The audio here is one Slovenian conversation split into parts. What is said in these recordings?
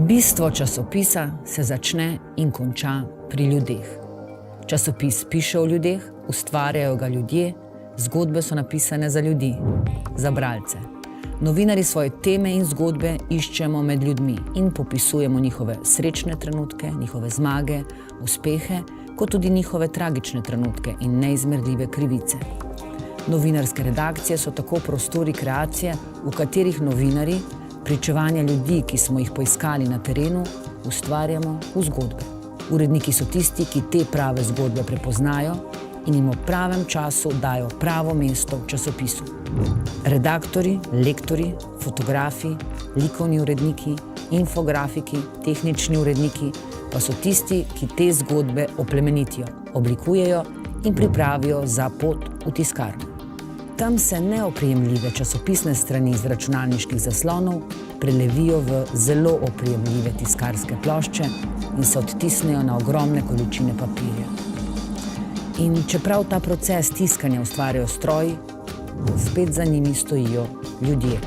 Bistvo časopisa se začne in konča pri ljudeh. Časopis piše o ljudeh, ustvarjajo ga ljudje, zgodbe so napisane za ljudi, za bralce. Novinarji svoje teme in zgodbe iščemo med ljudmi in popisujemo njihove srečne trenutke, njihove zmage, uspehe, kot tudi njihove tragične trenutke in neizmerljive krivice. Novinarske redakcije so tako prostori kreacije, v katerih novinarji pričevanja ljudi, ki smo jih poiskali na terenu, ustvarjamo v zgodbe. Uredniki so tisti, ki te prave zgodbe prepoznajo in jim v pravem času dajo pravo mesto v časopisu. Redaktori, lektori, fotografi, likovni uredniki, infografiki, tehnični uredniki pa so tisti, ki te zgodbe oplemenitijo, oblikujejo in pripravijo za pot v tiskarno. Tam se neoprijemljive časopisne strani z računalniških zaslonov prelevijo v zelo oprijemljive tiskarske plošče in se odtisnejo na ogromne količine papirja. In čeprav ta proces tiskanja ustvarjajo stroji, spet za njimi stojijo ljudje.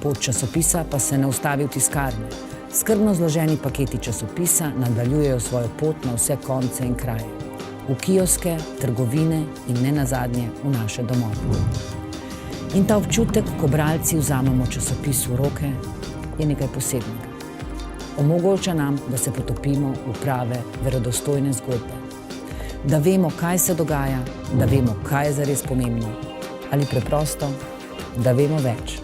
Pot časopisa pa se ne ustavi v tiskarni. Skrbno zloženi paketi časopisa nadaljujejo svojo pot na vse konce in kraje. V kioske, trgovine in ne nazadnje v naše domove. In ta občutek, ko bralci vzamemo časopis v roke, je nekaj posebnega. Omogoča nam, da se potopimo v prave, verodostojne zgodbe. Da vemo, kaj se dogaja, da vemo, kaj je zares pomembno, ali preprosto, da vemo več.